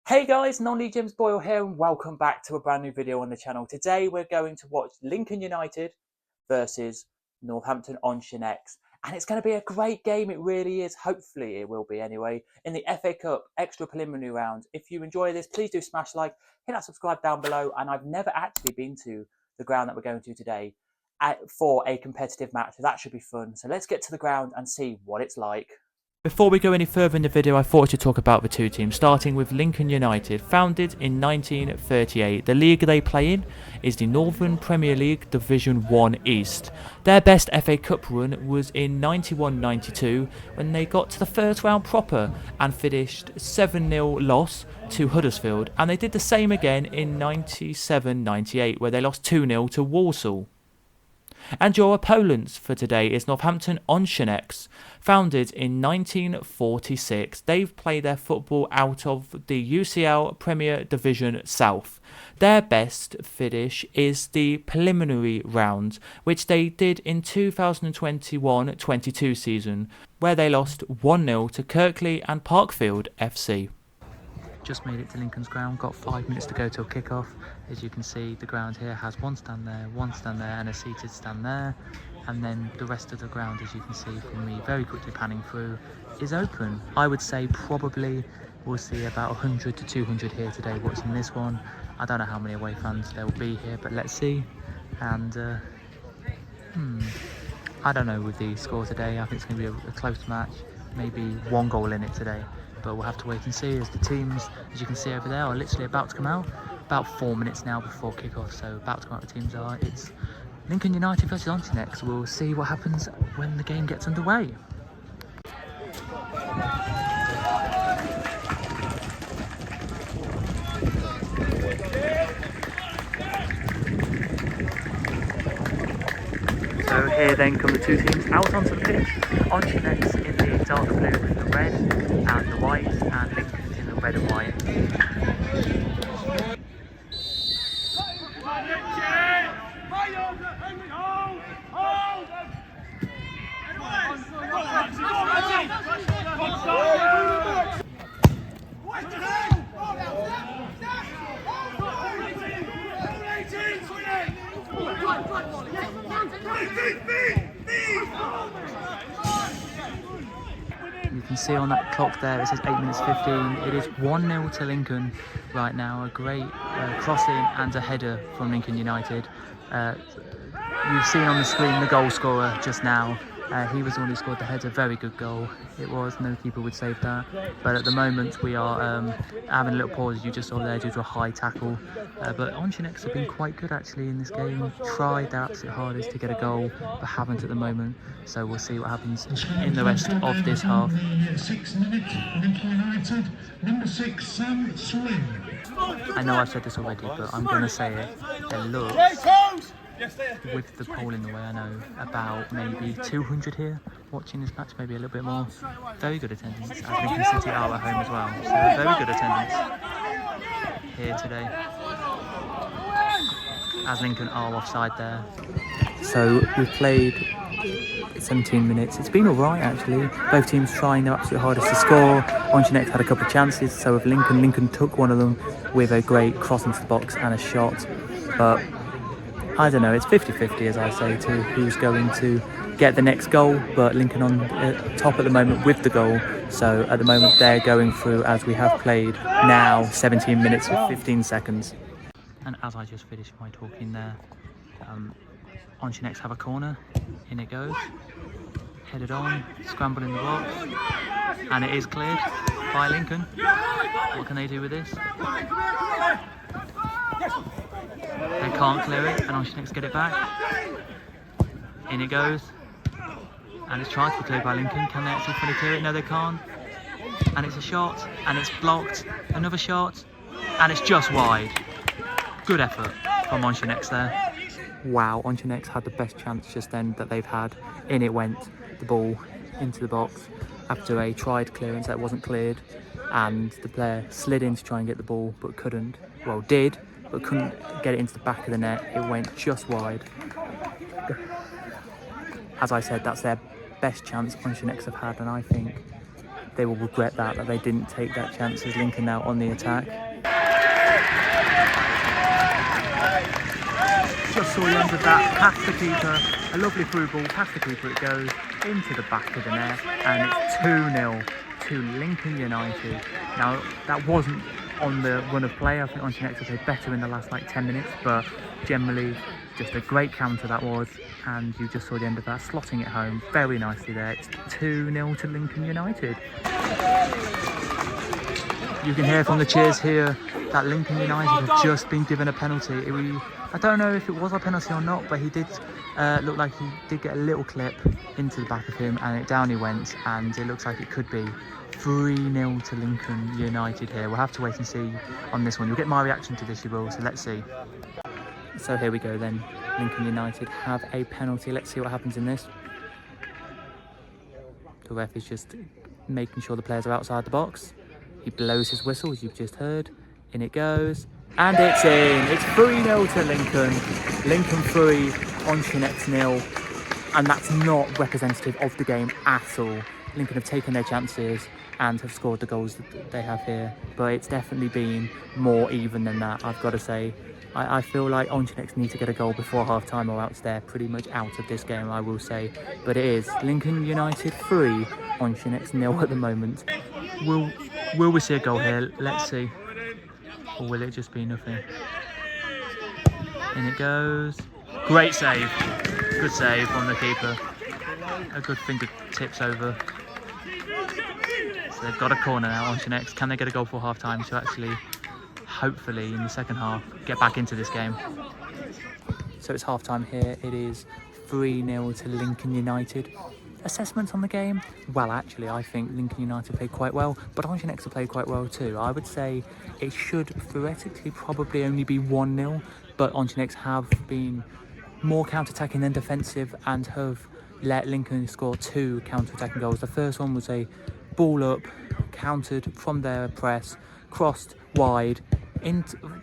Hey guys, Non-League James Boyle here and welcome back to a brand new video on the channel. Today we're going to watch Lincoln United versus Northampton on Chenecks. And it's going to be a great game, it really is. Hopefully it will be anyway. In the FA Cup extra preliminary round. If you enjoy this, please do smash like, hit that subscribe down below. And I've never actually been to the ground that we're going to today for a competitive match. So that should be fun. So let's get to the ground and see what it's like. Before we go any further in the video, I thought I should talk about the two teams, starting with Lincoln United. Founded in 1938, the league they play in is the Northern Premier League Division 1 East. Their best FA Cup run was in 91-92 when they got to the first round proper and finished 7-0 loss to Huddersfield, and they did the same again in 97-98 where they lost 2-0 to Walsall. And your opponents for today is Northampton on Chenecks. Founded in 1946, they've played their football out of the UCL Premier Division South. Their best finish is the preliminary round, which they did in 2021-22 season, where they lost 1-0 to Kirkley and Parkfield FC. Just made it to Lincoln's ground, got 5 minutes to go till kick-off. As you can see, the ground here has one stand there, and a seated stand there. And then the rest of the ground, as you can see from me very quickly panning through, is open. I would say probably we'll see about 100 to 200 here today watching this one. I don't know how many away fans there will be here, but let's see. And I don't know with the score today. I think it's going to be a close match, maybe one goal in it today. But we'll have to wait and see, as the teams, as you can see over there, are literally about to come out. About 4 minutes now before kick-off, so about to come out the teams are. It's Lincoln United versus Chenecks. We'll see what happens when the game gets underway. So here then come the two teams out onto the pitch. Chenecks in the dark blue with the red and the white, and Lincoln in the red and white. You can see on that clock there it says 8 minutes 15. It is 1-0 to Lincoln right now. A great crossing and a header from Lincoln United. You've seen on the screen the goal scorer just now. He was the one who scored the header. Very good goal. It was. No keeper would save that. But at the moment we are having a little pause, as you just saw there, due to a high tackle. But Chenecks have been quite good actually in this game. Tried their absolute hardest to get a goal, but haven't at the moment. So we'll see what happens in the rest of this half. 6 minutes, Lincoln United, number 6, Sam Swing. I know I've said this already, but I'm going to say it. There looks, with the poll in the way, I know, about maybe 200 here watching this match, maybe a little bit more. Very good attendance, as Lincoln City are at home as well. So very good attendance here today, as Lincoln are offside there. So we've played 17 minutes. It's been alright actually. Both teams trying their absolute hardest to score. Chenecks had a couple of chances, so with Lincoln took one of them with a great cross into the box and a shot. But I don't know, it's 50-50 as I say to who's going to get the next goal, but Lincoln on top at the moment with the goal. So at the moment they're going through, as we have played now 17 minutes with 15 seconds. And as I just finished my talking there, Chenecks have a corner, in it goes, headed on, scrambled in the box, and it is cleared by Lincoln. What can they do with this? They can't clear it, and Chenecks get it back. In it goes, and it's tried to be cleared by Lincoln. Can they actually fully clear it? No, they can't. And it's a shot, and it's blocked. Another shot, and it's just wide. Good effort from Chenecks there. Wow, Chenecks had the best chance just then that they've had. In it went, the ball into the box after a tried clearance that wasn't cleared, and the player slid in to try and get the ball but couldn't. Well, did, but couldn't get it into the back of the net. It went just wide. As I said, that's their best chance Chenecks have had, and I think they will regret that they didn't take that chance as Lincoln now on the attack. Just saw the end of that, past the keeper, a lovely through ball, past the keeper it goes, into the back of the net, and it's 2-0 to Lincoln United. Now, that wasn't on the run of play. I think Chenecks have played better in the last like 10 minutes, but generally just a great counter that was, and you just saw the end of that, slotting it home very nicely there. It's 2-0 to Lincoln United. You can hear from the cheers here that Lincoln United have just been given a penalty. I don't know if it was a penalty or not, but he did look like he did get a little clip into the back of him, and down he went, and it looks like it could be 3-0 to Lincoln United here. We'll have to wait and see on this one. You'll get my reaction to this, you will, so let's see. So here we go then. Lincoln United have a penalty. Let's see what happens in this. The ref is just making sure the players are outside the box. He blows his whistle, as you've just heard. In it goes. And it's in. It's 3-0 to Lincoln. Lincoln 3, Chenecks 0. And that's not representative of the game at all. Lincoln have taken their chances and have scored the goals that they have here. But it's definitely been more even than that, I've got to say. I feel like Chenecks need to get a goal before half-time, or else they're pretty much out of this game, I will say. But it is Lincoln United 3, Chenecks 0 at the moment. Will we see a goal here? Let's see. Or will it just be nothing? In it goes. Great save. Good save from the keeper. A good fingertips over. So they've got a corner now on Chenecks. Can they get a goal for half-time to actually, hopefully, in the second half, get back into this game? So it's half-time here. It is 3-0 to Lincoln United. Assessments on the game? Well, actually, I think Lincoln United played quite well, but Chenecks have played quite well too. I would say it should theoretically probably only be 1-0, but Chenecks have been more counter-attacking than defensive and have let Lincoln score 2 counter-attacking goals. The first one was a ball up, countered from their press, crossed wide,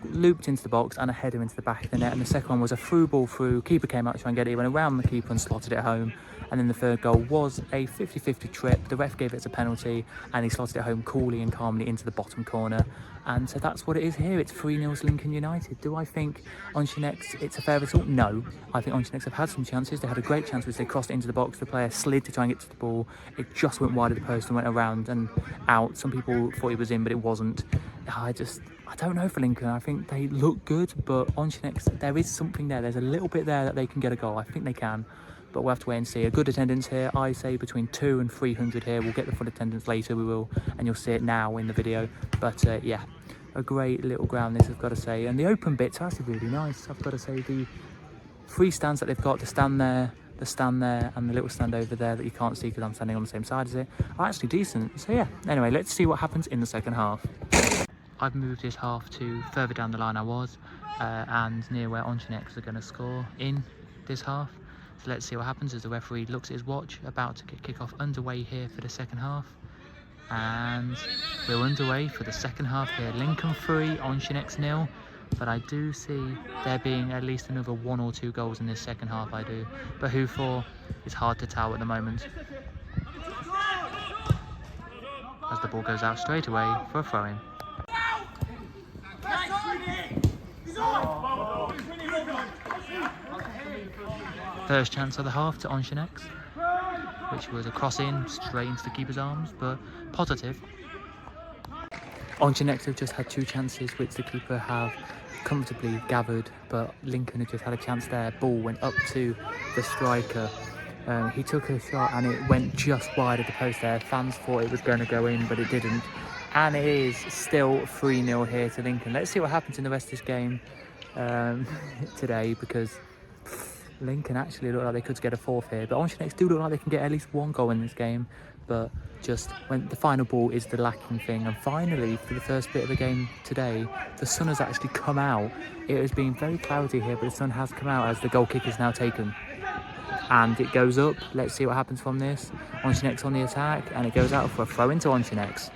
looped into the box and a header into the back of the net. And the second one was a through ball through, keeper came out to try and get it, he went around the keeper and slotted it home. And then the third goal was a 50-50 trip. The ref gave it as a penalty and he slotted it home coolly and calmly into the bottom corner. And so that's what it is here. It's 3-0 to Lincoln United. Do I think Chenecks it's a fair result? No. I think Chenecks have had some chances. They had a great chance which they crossed it into the box. The player slid to try and get to the ball. It just went wide of the post and went around and out. Some people thought it was in, but it wasn't. I don't know for Lincoln. I think they look good, but Chenecks, there is something there. There's a little bit there that they can get a goal. I think they can. But we'll have to wait and see. A good attendance here, I say between 200 and 300 here. We'll get the full attendance later, we will, and you'll see it now in the video. But yeah, a great little ground this, I've got to say. And the open bits are actually really nice, I've got to say. The 3 stands that they've got, the stand there, and the little stand over there that you can't see because I'm standing on the same side as it, are actually decent. So yeah, anyway, let's see what happens in the second half. I've moved this half to further down the line I was, and near where Chenecks are going to score in this half. So let's see what happens as the referee looks at his watch, about to get kick-off underway here for the second half. And we're underway for the second half here. Lincoln 3, Chenecks 0. But I do see there being at least another 1 or 2 goals in this second half, I do. But who for is hard to tell at the moment. As the ball goes out straight away for a throw-in. First chance of the half to Chenecks, which was a cross in straight into the keeper's arms, but positive. Chenecks have just had 2 chances which the keeper have comfortably gathered, but Lincoln had just had a chance there. Ball went up to the striker. He took a shot and it went just wide of the post there. Fans thought it was going to go in, but it didn't. And it is still 3-0 here to Lincoln. Let's see what happens in the rest of this game today, because Lincoln actually look like they could get a 4th here, but Chenecks do look like they can get at least 1 goal in this game, but just when the final ball is the lacking thing. And finally, for the first bit of the game today, the sun has actually come out. It has been very cloudy here, but the sun has come out as the goal kick is now taken. And it goes up. Let's see what happens from this. Chenecks on the attack, and it goes out for a throw into Chenecks.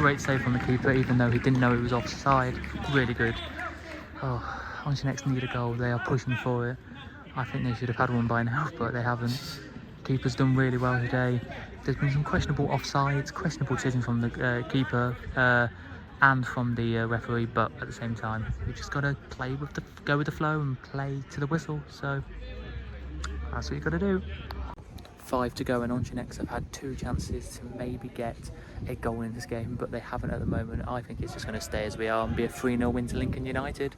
great save from the keeper, even though he didn't know it was offside. Really good. Oh, Chenecks need a goal. They are pushing for it. I think they should have had one by now, but they haven't. Keeper's done really well today. There's been some questionable offsides, questionable decisions from the keeper and from the referee, but at the same time, we've just got to go with the flow and play to the whistle. So that's what you've got to do. 5 to go, and Chenecks have had 2 chances to maybe get a goal in this game, but they haven't at the moment. I think it's just going to stay as we are and be a 3-0 win to Lincoln United.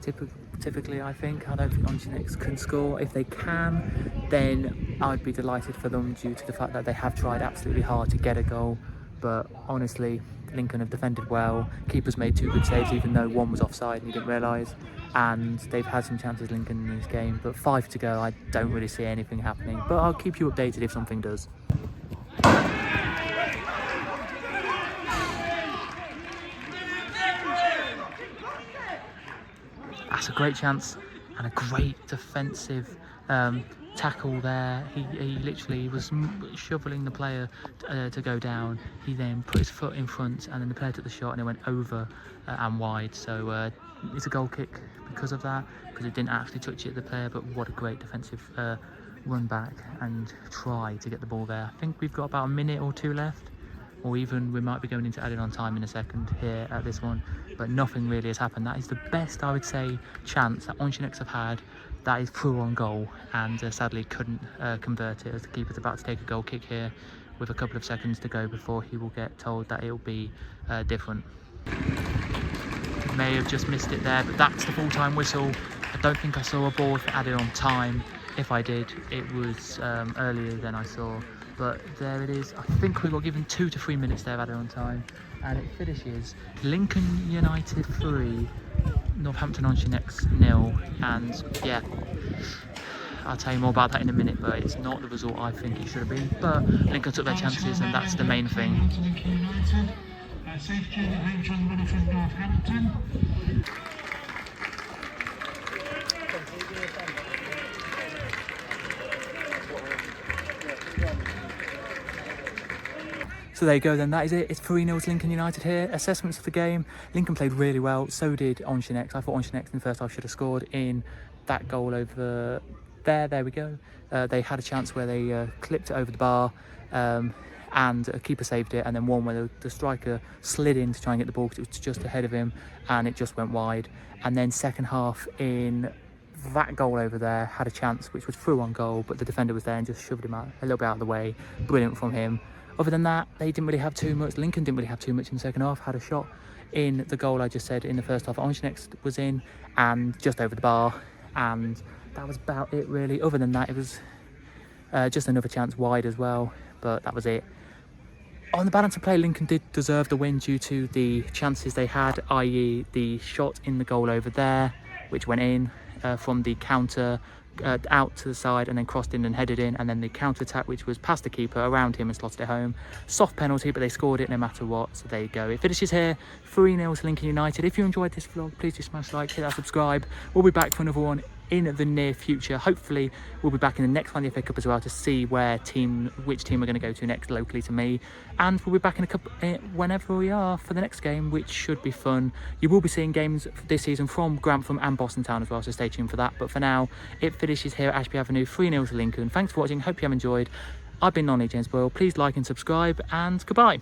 Typically, I think. I don't think Chenecks can score. If they can, then I'd be delighted for them due to the fact that they have tried absolutely hard to get a goal. But honestly, Lincoln have defended well. Keeper's made 2 good saves, even though one was offside and he didn't realise. And they've had some chances, Lincoln, in this game. But 5 to go, I don't really see anything happening. But I'll keep you updated if something does. That's a great chance and a great defensive tackle there. He literally was shoveling the player to go down. He then put his foot in front, and then the player took the shot and it went over and wide. So it's a goal kick because of that, because it didn't actually touch it, the player. But what a great defensive run back and try to get the ball there. I think we've got about a minute or 2 left, or even we might be going into added on time in a second here at this one, but nothing really has happened. That is the best, I would say, chance that Chenecks have had. That is through on goal, and sadly couldn't convert it, as the keeper's about to take a goal kick here with a couple of seconds to go before he will get told that it will be different. May have just missed it there, but that's the full-time whistle. I don't think I saw a ball for added on time. If I did, it was earlier than I saw. But there it is. I think we got given 2 to 3 minutes there added on time, and it finishes Lincoln United 3, Northampton Chenecks 0. And yeah, I'll tell you more about that in a minute, but it's not the result I think it should have been. But Lincoln took their chances, and that's the main thing. Safety of the range on runner from Northampton. So there you go then, that is it. It's 3-0 to Lincoln United here. Assessments of the game: Lincoln played really well, so did Chenecks. I thought Chenecks in the first half should have scored in that goal over there. There we go. They had a chance where they clipped it over the bar, and a keeper saved it, and then one where the striker slid in to try and get the ball because it was just ahead of him and it just went wide. And then second half, in that goal over there, had a chance which was through on goal, but the defender was there and just shoved him out a little bit out of the way. Brilliant from him. Other than that, they didn't really have too much. Lincoln didn't really have too much in the second half. Had a shot in the goal I just said in the first half. Chenecks was in and just over the bar, and that was about it really. Other than that, it was just another chance wide as well, but that was it. On the balance of play, Lincoln did deserve the win due to the chances they had, i.e. the shot in the goal over there, which went in from the counter, out to the side and then crossed in and headed in, and then the counter attack which was past the keeper around him and slotted it home. Soft penalty, but they scored it no matter what, so there you go. It finishes here 3-0 to Lincoln United. If you enjoyed this vlog, please do smash like, hit that subscribe. We'll be back for another one in the near future. Hopefully we'll be back in the next one, the FA Cup as well, to see which team we're going to go to next locally to me, and we'll be back in a couple whenever we are for the next game, which should be fun. You will be seeing games this season from Grantham and Boston Town as well, so stay tuned for that. But for now, it finishes here at Ashby Avenue 3-0 to Lincoln. Thanks for watching, hope you have enjoyed. I've been Nonny James Boyle. Please like and subscribe, and goodbye.